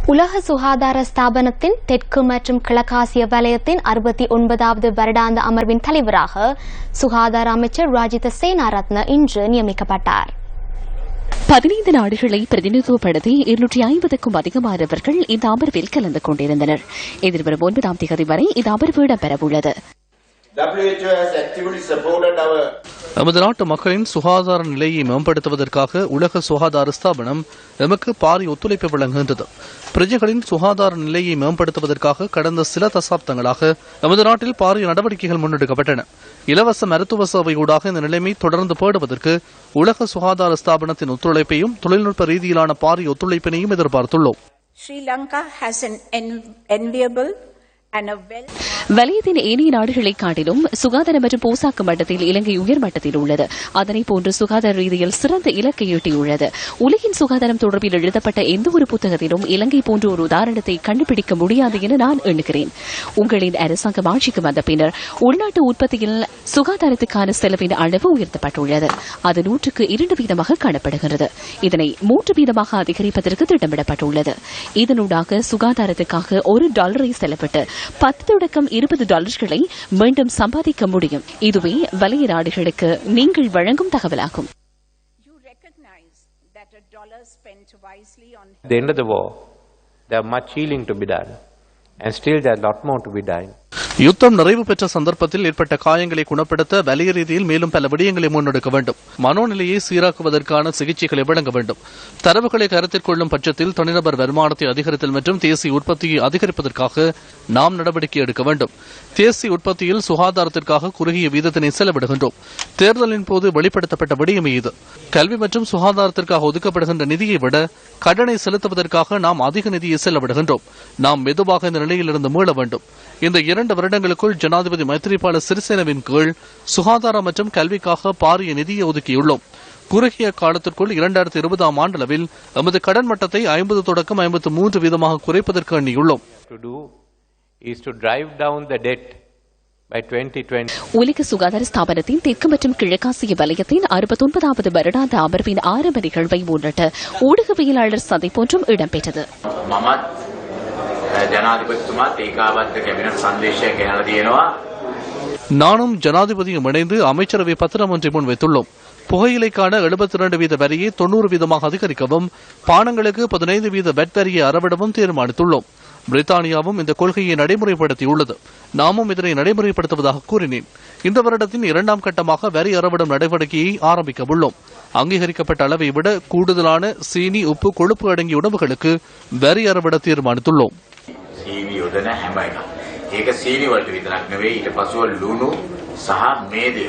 உலக சுகாதார ஸ்தாபனத்தின் தெற்கு மற்றும் கிழக்காசிய வலயத்தின் 69வது வருடாந்த அமர்வின் தலைவராக சுகாதார அமைச்சர் ராஜித சேனாரத்ன இன்று நியமிக்கப்பட்டார். 15 நாடுகளை பிரதிநிதித்துவப்படுத்தி 250க்கும் அதிகமானவர்கள் இந்த அமர்வில் கலந்து கொண்டிருந்தனர். எதிர்வரும் 9ஆம் தேதி வரை இந்த அமர்வு இடம்பெறவுள்ளது. நமது நாட்டு மக்களின் சுகாதார நிலையை மேம்படுத்துவதற்காக உலக சுகாதார ஸ்தாபனம் எமக்கு பாரிய ஒத்துழைப்பு வழங்குகின்றது. பிரஜைகளின் சுகாதார நிலையை மேம்படுத்துவதற்காக கடந்த சில தசாப்தங்களாக நமது நாட்டில் பாரிய நடவடிக்கைகள் முன்னெடுக்கப்பட்டன. இலவச மருத்துவ சேவையூடாக இந்த நிலைமை தொடர்ந்து பேடுவதற்கு உலக சுகாதார ஸ்தாபனத்தின் ஒத்துழைப்பையும் தொழில்நுட்ப ரீதியிலான பாரிய ஒத்துழைப்பினையும் எதிர்பார்த்துள்ளோம். வலயத்தின் ஏனைய நாடுகளை காட்டிலும் சுகாதார மற்றும் போசாக்கு மட்டத்தில் இலங்கை உயர்மட்டத்தில் உள்ளது. அதனை போன்று சுகாதார ரீதியில் சிறந்த இலக்கை எட்டியுள்ளது. உலகின் சுகாதாரம் தொடர்பில் எழுதப்பட்ட எந்த ஒரு புத்தகத்திலும் இலங்கை போன்ற ஒரு உதாரணத்தை கண்டுபிடிக்க முடியாது என நான் எண்ணுகிறேன். உங்களின் அரசாங்கம் ஆட்சிக்கு வந்த பின்னர் உள்நாட்டு உற்பத்தியில் சுகாதாரத்துக்கான செலவின் அளவு உயர்த்தப்பட்டுள்ளது. அது 102% காணப்படுகிறது. இதனை 3% அதிகரிப்பதற்கு திட்டமிடப்பட்டுள்ளது. இதனூடாக சுகாதாரத்துக்காக $1 செலவிட்டு $10 to $20 மீண்டும் சம்பாதிக்க முடியும். இதுவே வலய நாடுகளுக்கு நீங்கள் வழங்கும் தகவலாகும். At the end of the war, there are much healing to be done, and still there are a lot more to be done. யுத்தம் நிறைவு பெற்ற சந்தர்ப்பத்தில் ஏற்பட்ட காயங்களை குணப்படுத்த வலய ரீதியில் மேலும் பல விடயங்களை முன்னெடுக்க வேண்டும். மனோநிலையை சீராக்குவதற்கான சிகிச்சைகளை வழங்க வேண்டும். தரவுகளை கருத்தில் கொள்ளும் பட்சத்தில் தனிநபர் வருமானத்தை அதிகரித்தல் மற்றும் தேசிய உற்பத்தியை அதிகரிப்பதற்காக நாம் நடவடிக்கை எடுக்க வேண்டும். தேசிய உற்பத்தியில் சுகாதாரத்திற்காக குறுகிய வீதத்தினை செலவிடுகின்றோம். தேர்தலின் போது வெளிப்படுத்தப்பட்ட விடயமே இது. கல்வி மற்றும் சுகாதாரத்திற்காக ஒதுக்கப்படுகின்ற நிதியை விட கடனை செலுத்துவதற்காக நாம் அதிக நிதியை செலவிடுகின்றோம். நாம் மெதுவாக இந்த நிலையிலிருந்து மீள வேண்டும். இந்த 2 வருடங்களுக்குள் ஜனாதிபதி மைத்ரிபால சிறிசேனவின் கீழ் சுகாதாரம் மற்றும் கல்விக்காக பாரிய நிதியை ஒதுக்கியுள்ளோம். குறுகிய காலத்திற்குள் 2020ஆம் ஆண்டளவில் எமது கடன் மட்டத்தை 50 தொடக்கம் 53% குறைப்பதற்கு எண்ணியுள்ளோம். உலக சுகாதார ஸ்தாபனத்தின் தெற்கு மற்றும் கிழக்காசிய வலயத்தின் 69வது வருடாந்த அமர்வின் ஆரம்ப நிகழ்வை முன்னிட்டு ஊடகவியலாளர் சந்திப்பு ஒன்றும் இடம்பெற்றது. நானும் ஜனாதிபதியும் இணைந்து அமைச்சரவை பத்திரம் ஒன்றை முன்வைத்துள்ளோம். புகையிலைக்கான 72% வரியை 90% அதிகரிக்கவும், பானங்களுக்கு 15% வெட் வரியை அறவிடவும் தீர்மானித்துள்ளோம். பிரித்தானியாவும் இந்த கொள்கையை நடைமுறைப்படுத்தியுள்ளது. நாமும் இதனை நடைமுறைப்படுத்துவதாக கூறினேன். இந்த வருடத்தின் 2ஆம் கட்டமாக வரி அறவிடும் நடவடிக்கையை ஆரம்பிக்க உள்ளோம். அங்கீகரிக்கப்பட்ட அளவை விட கூடுதலான சீனி, உப்பு, கொழுப்பு அடங்கிய உணவுகளுக்கு வரி அறவிட தீர்மானித்துள்ளோம். ඒක සීනි වලට විතරක් නෙවෙයි ඊට පසුව ලුණු සහ මේදය